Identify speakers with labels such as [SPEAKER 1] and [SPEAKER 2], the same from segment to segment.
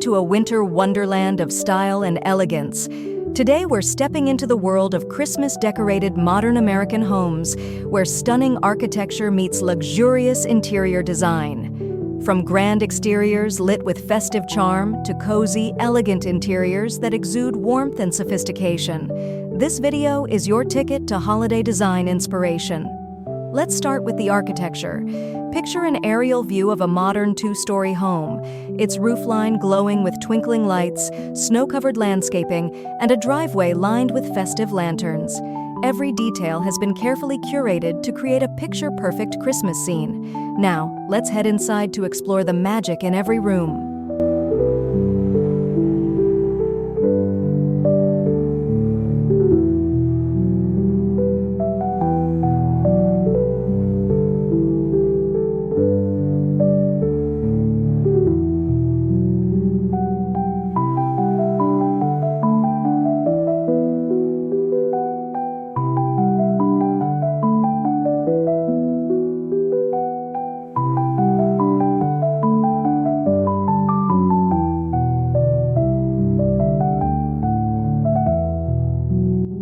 [SPEAKER 1] to a winter wonderland of style and elegance. Today we're stepping into the world of Christmas-decorated modern American homes, where stunning architecture meets luxurious interior design. From grand exteriors lit with festive charm to cozy, elegant interiors that exude warmth and sophistication, this video is your ticket to holiday design inspiration. Let's start with the architecture. Picture an aerial view of a modern two-story home, its roofline glowing with twinkling lights, snow-covered landscaping, and a driveway lined with festive lanterns. Every detail has been carefully curated to create a picture-perfect Christmas scene. Now, let's head inside to explore the magic in every room.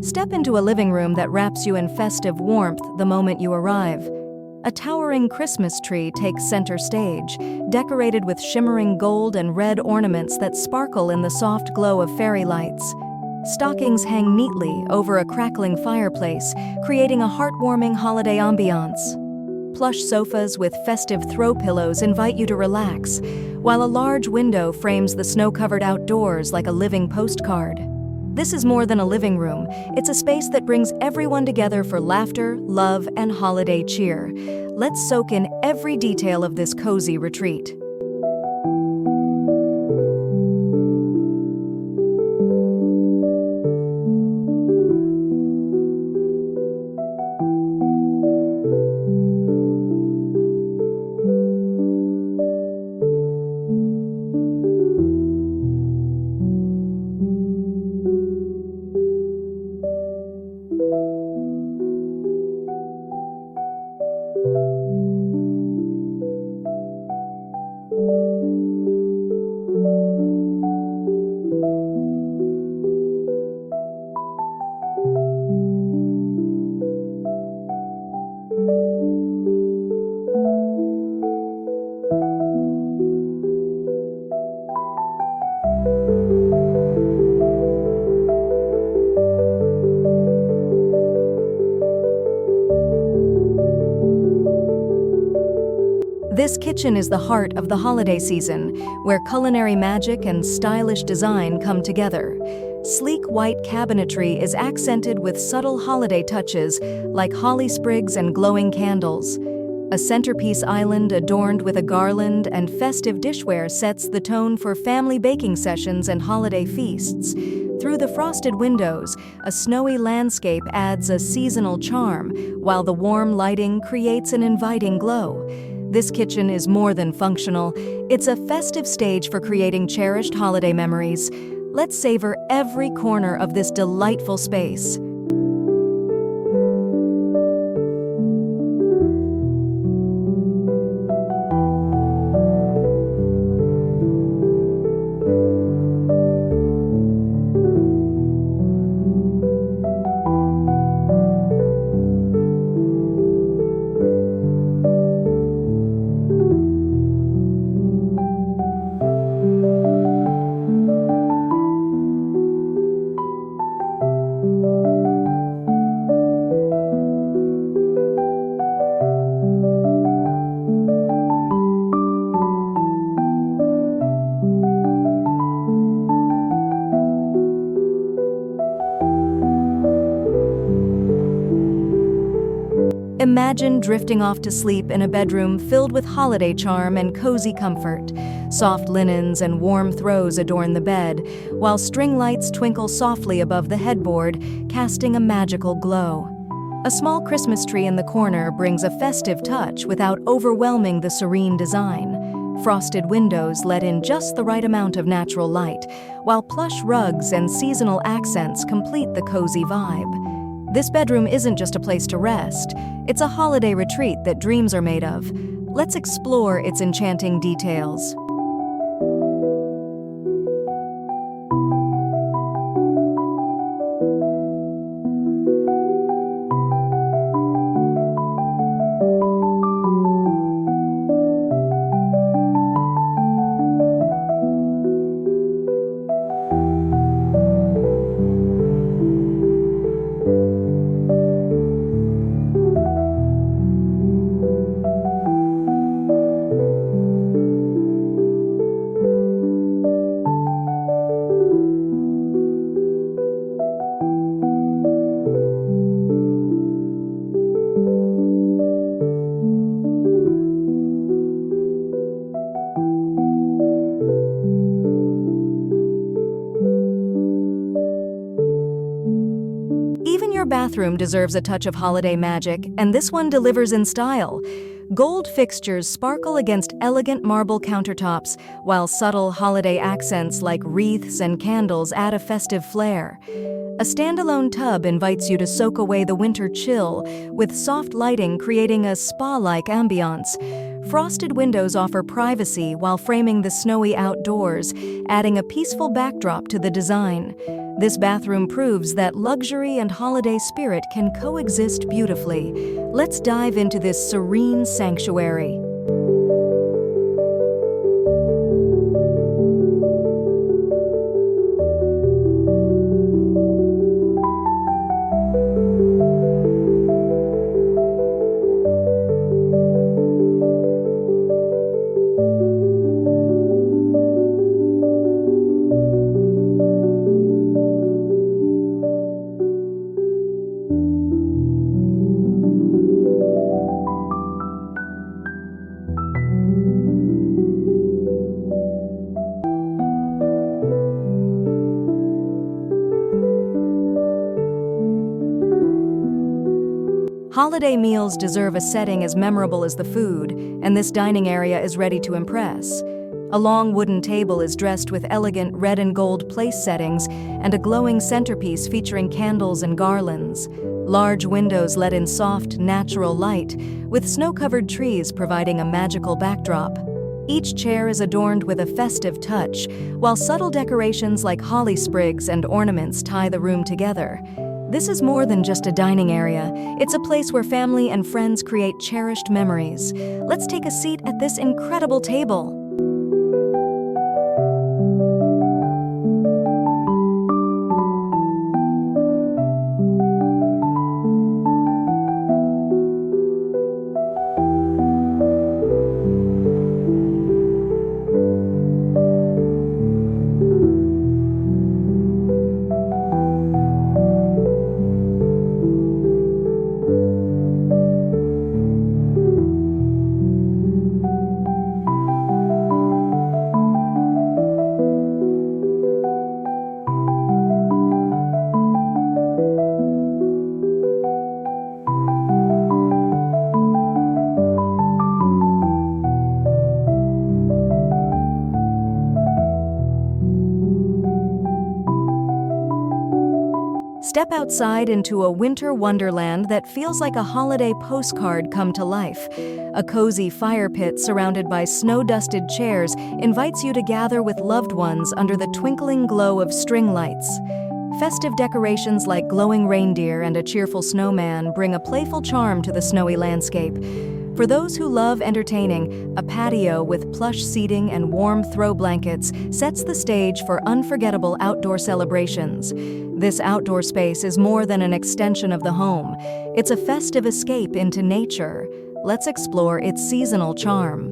[SPEAKER 1] Step into a living room that wraps you in festive warmth the moment you arrive. A towering Christmas tree takes center stage, decorated with shimmering gold and red ornaments that sparkle in the soft glow of fairy lights. Stockings hang neatly over a crackling fireplace, creating a heartwarming holiday ambiance. Plush sofas with festive throw pillows invite you to relax, while a large window frames the snow-covered outdoors like a living postcard. This is more than a living room. It's a space that brings everyone together for laughter, love, and holiday cheer. Let's soak in every detail of this cozy retreat. This kitchen is the heart of the holiday season, where culinary magic and stylish design come together. Sleek white cabinetry is accented with subtle holiday touches, like holly sprigs and glowing candles. A centerpiece island adorned with a garland and festive dishware sets the tone for family baking sessions and holiday feasts. Through the frosted windows, a snowy landscape adds a seasonal charm, while the warm lighting creates an inviting glow. This kitchen is more than functional. It's a festive stage for creating cherished holiday memories. Let's savor every corner of this delightful space. Imagine drifting off to sleep in a bedroom filled with holiday charm and cozy comfort. Soft linens and warm throws adorn the bed, while string lights twinkle softly above the headboard, casting a magical glow. A small Christmas tree in the corner brings a festive touch without overwhelming the serene design. Frosted windows let in just the right amount of natural light, while plush rugs and seasonal accents complete the cozy vibe. This bedroom isn't just a place to rest, it's a holiday retreat that dreams are made of. Let's explore its enchanting details. your bathroom deserves a touch of holiday magic, and this one delivers in style. Gold fixtures sparkle against elegant marble countertops, while subtle holiday accents like wreaths and candles add a festive flair. A standalone tub invites you to soak away the winter chill, with soft lighting creating a spa-like ambiance. Frosted windows offer privacy while framing the snowy outdoors, adding a peaceful backdrop to the design. This bathroom proves that luxury and holiday spirit can coexist beautifully. Let's dive into this serene sanctuary. Holiday meals deserve a setting as memorable as the food, and this dining area is ready to impress. A long wooden table is dressed with elegant red and gold place settings and a glowing centerpiece featuring candles and garlands. Large windows let in soft, natural light, with snow-covered trees providing a magical backdrop. Each chair is adorned with a festive touch, while subtle decorations like holly sprigs and ornaments tie the room together. This is more than just a dining area. It's a place where family and friends create cherished memories. Let's take a seat at this incredible table. Step outside into a winter wonderland that feels like a holiday postcard come to life. A cozy fire pit surrounded by snow-dusted chairs invites you to gather with loved ones under the twinkling glow of string lights. Festive decorations like glowing reindeer and a cheerful snowman bring a playful charm to the snowy landscape. For those who love entertaining, a patio with plush seating and warm throw blankets sets the stage for unforgettable outdoor celebrations. This outdoor space is more than an extension of the home. It's a festive escape into nature. Let's explore its seasonal charm.